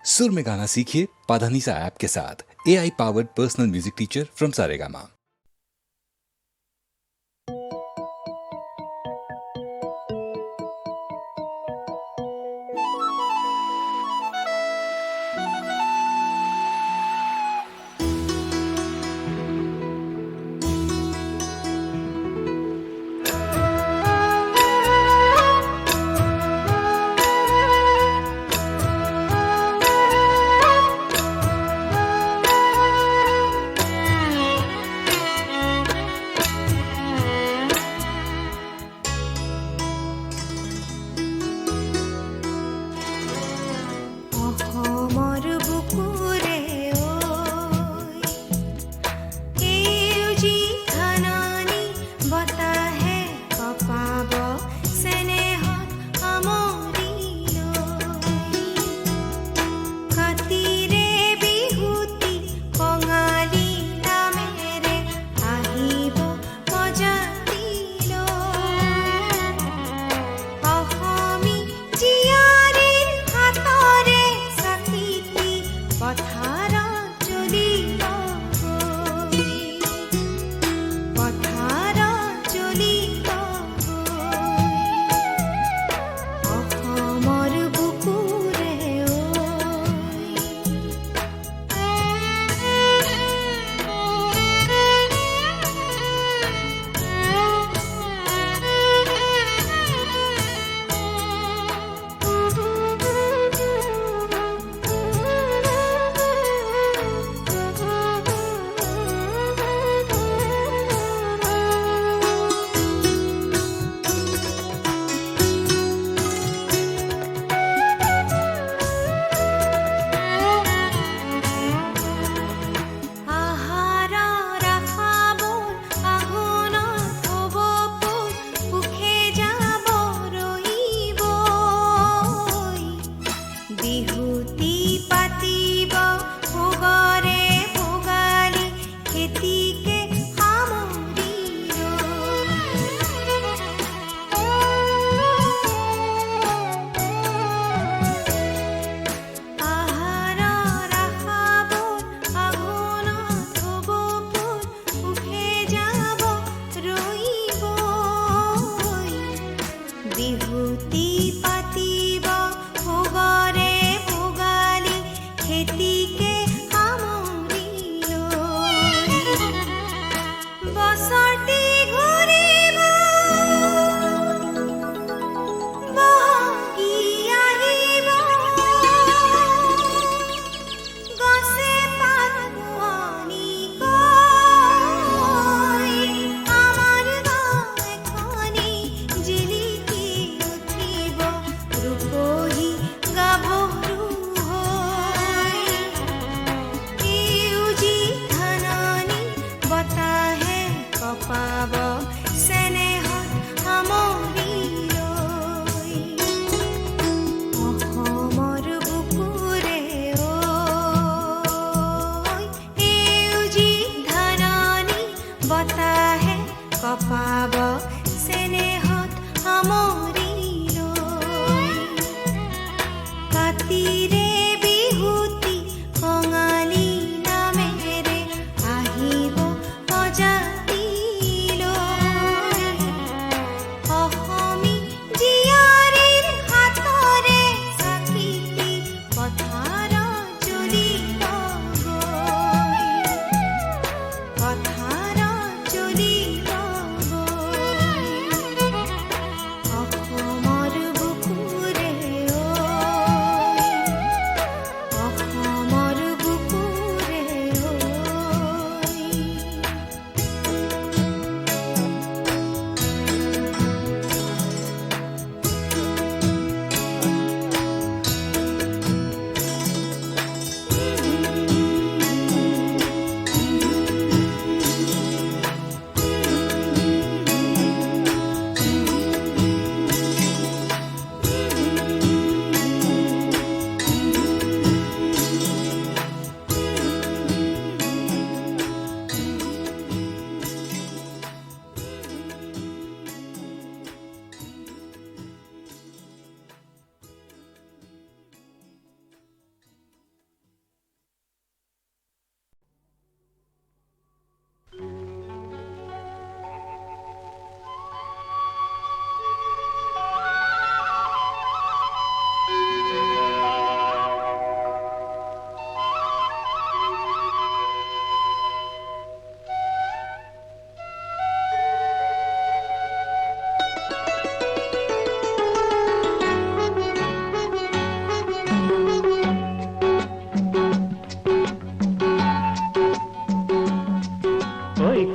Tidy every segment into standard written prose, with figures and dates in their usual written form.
सुर में गाना सीखिए पाधानीसा ऐप के साथ। AI powered personal music teacher from Saregama. খেতিকে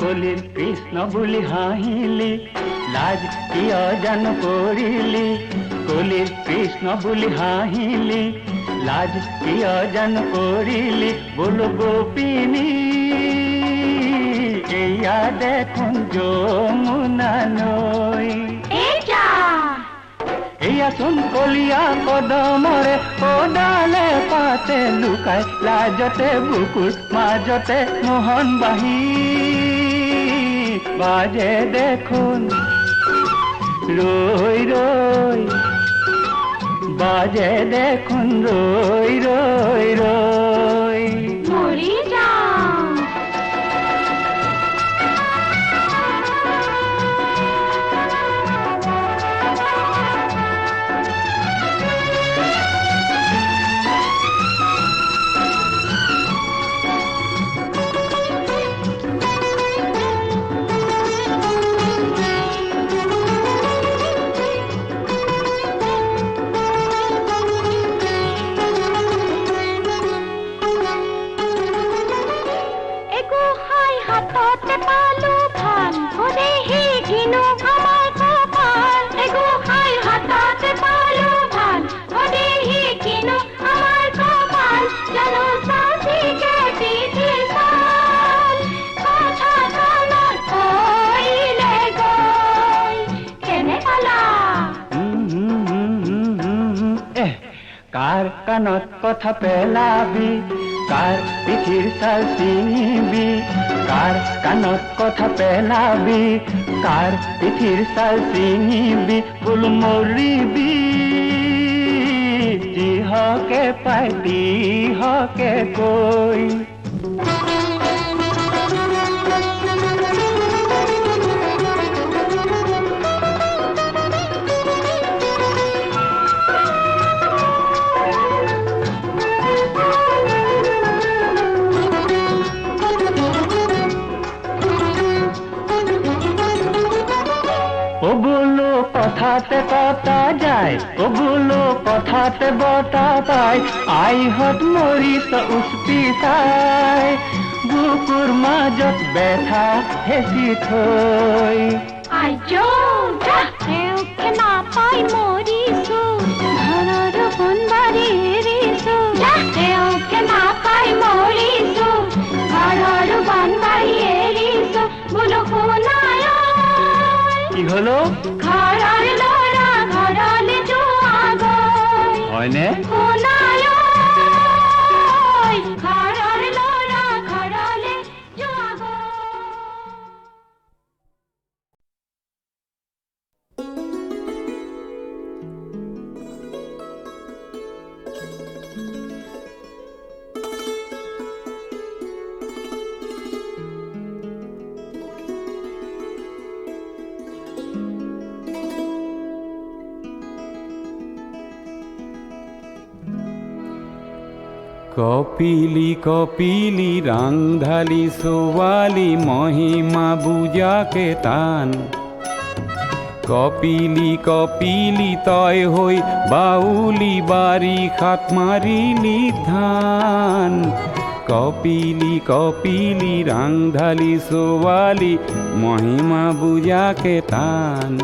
কলিৰ কৃষ্ণ বুলি হাঁহিলি লাজ কিয় জানো কৰিলি কলিৰ কৃষ্ণ বুলি হাঁহিলি লাজ কিয় জানো কৰিলি বোলো গোপিনী এয়া দেখোন যমুনা নৈ এয়াচোন কলিয়া কদমৰে কদালে পাতে লুকাই লাজতে বুকুৰ মাজতে মোহন বাহি বাজে দেখোন ৰৈ ৰৈ বাজে দেখোন ৰৈ ৰৈ ৰৈ মৰি যাওঁ কাৰ কাণত কথা পেলাবি কাৰ পিঠিৰ ছাল ছিঙিবি কাৰ কাণত কথা পেলাবি কাৰ পিঠিৰ ছাল ছিঙিবি বোলো মৰিবি যিহকে পাই তিহকে কৈ ওগুলো কথাতে কথা যায় ওগুলো কথাতে বতা পায় আইহত মৰিছ উচপি চাই বুকুৰ মাজত বেথা হেঁচি থৈ তেওঁকে নাপাই মৰিছো ঘৰৰ বনবাৰী এৰিছো তেওঁকে নাপাই মৰিছো ঘৰৰ বনবাৰী এৰিছো বোলো শুনায় কি হলো ঘৰৰ ল'ৰা ঘৰলে যোৱা গৈ হয়নে শুনায় ঘৰৰ ল'ৰা ঘৰলে যোৱা গৈ কপিলি কপিলি রাংধালি সোয়ালি মহিমা বুজাকে তান কপিলি কপিলি তয় হই বাউলি বাড়ি খাত মারিলি ধান কপিলি কপিলি রাংধালি সোয়ালি মহিমা বুজাকে তান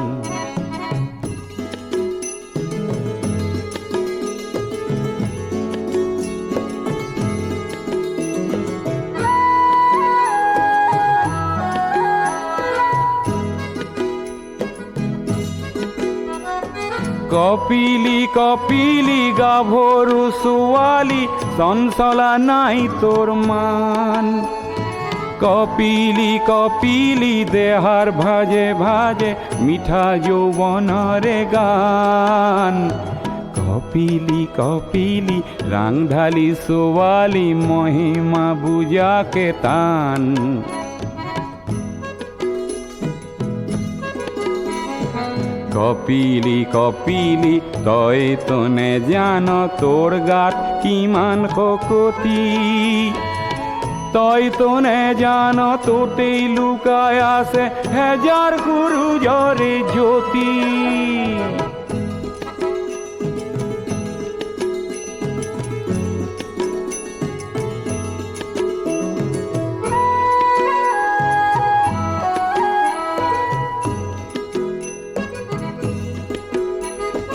কপিলি কপিলি গাভৰু ছোৱালী চঞ্চলা নাই তোৰ মান কপিলি কপিলি দেহাৰ ভাজে ভাজে মিঠা যৌৱনৰে গান কপিলি কপিলি ৰাংধালি ছোৱালী মহিমা বুজাকে তান কপিলি কপিলি তই তো নেজান তোৰ গাত কিমান শকতি তই তো নেজান তোতেই লুকাই আছে হেজাৰ সূৰুযৰে জ্যোতি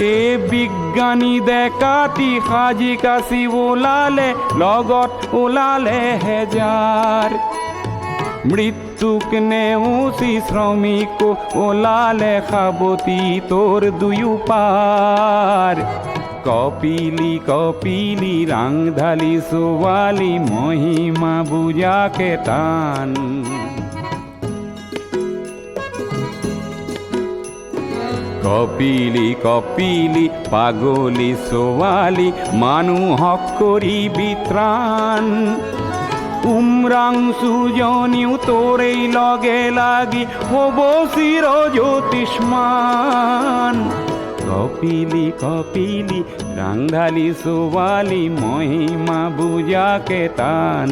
এ বিজ্ঞানী ডেকাতি সাজি কাচি ওলালে লগত ওলালে হেজাৰ মৃত্যুক নেওচি শ্ৰমিক ওলালে সাৱতী তোৰ দুয়ো পাৰ কপিলি কপিলি ৰাংঢালি ছোৱালী মহিমা বুজাকে টান কপিলি কপিলি পাগলী ছোৱালী মানুহক কৰিবি ত্ৰাণ উমৰাং সুজনীও তোৰেই লগে লাগি হ'ব চিৰ জ্যোতিষ্মান কপিলি কপিলি ৰাংঢালি ছোৱালী মহিমা বুজাকে টান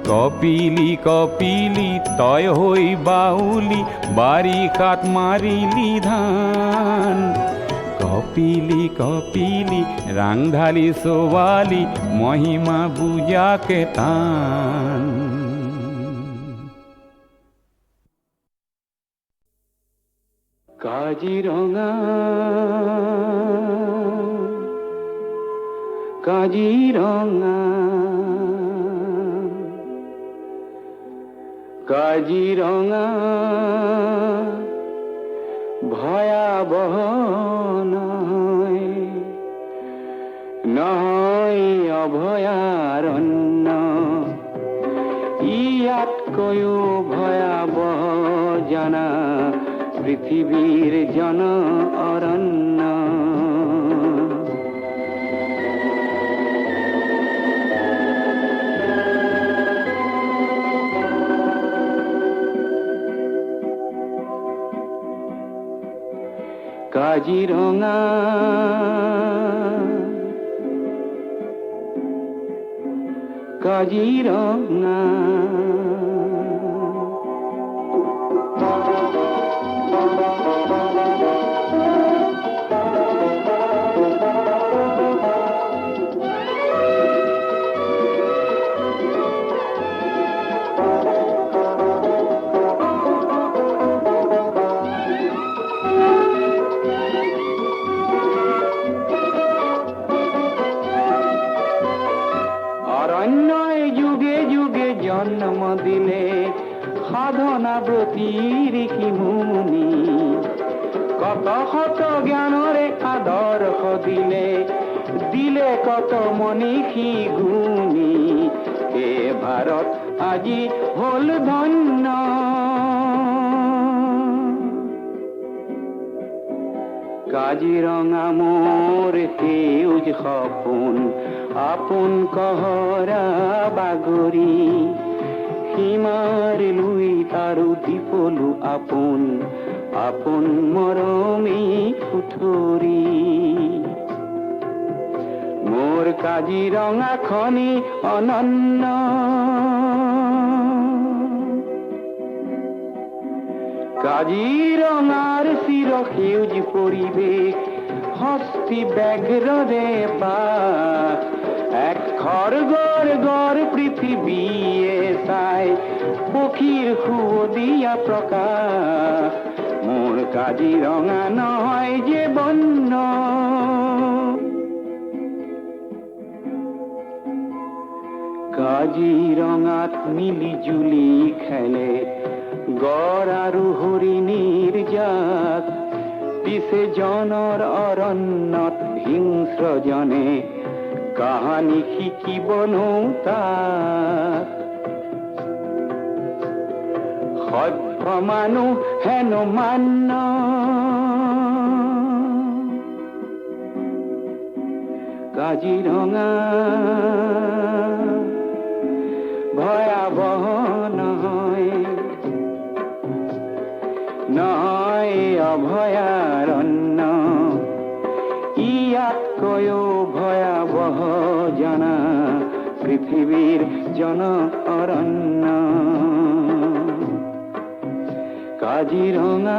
কপিলি কপিলি তই হৈ বাউলি বাৰিষাত মাৰিলি ধান কপিলি কপিলি ৰাংঢালি ছোৱালী মহিমা বুজাকে টান কাজিৰঙা কাজিৰঙা কাজিৰঙা ভয়াবহ নহয় নহয় অভয়াৰণ্য ইয়াতকৈও ভয়াবহ জানা পৃথিৱীৰ জন অৰণ্য কাজিৰঙা কাজিৰঙা জন্ম দিলে সাধনা ব্ৰতীৰ কিমুনি কত শত জ্ঞানৰে আদৰ্শ দিলে দিলে কত মনীষী গুণী হে ভাৰত আজি হল ধন্য কাজিৰঙা মোৰ সেউজ সপোন আপোন কহৰা বাগৰি সীমাৰ লুই তাৰো দীপলু আপোন আপোন মৰমী কুঠৰি মোৰ কাজিৰঙাখনি অনন্য কাজিৰঙাৰ চিৰ সেউজ পৰিৱেশ হস্তি ব্যাঘ্ৰৰে বাস এক খড়গৰ গড় পৃথিৱীয়ে চাই পক্ষীৰ সুৱদীয়া প্ৰকাশ মোৰ কাজিৰঙা নহয় যে বন্য কাজিৰঙাত মিলি জুলি খেলে গড় আৰু হৰিণীৰ জাক পিছে জনৰ অৰণ্যত হিংস্ৰজনে কাহানী শিকিবনো তাক সভ্য মানুহ হেনো মান্য কাজিৰঙা ভয়াবহ নহয় নহয় অভয়াৰণ্য ইয়াতকৈও ভয়াবহ জানা পৃথিৱীৰ জন অৰণ্য কাজিৰঙা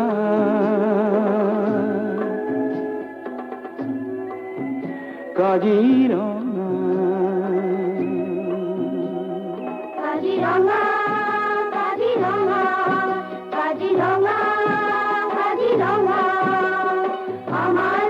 কাজিৰঙা কাজিৰঙা কাজিৰঙা কাজিৰঙা কাজিৰঙা আমাৰ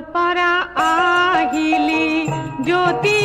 পৰা আহিলি জ্যোতি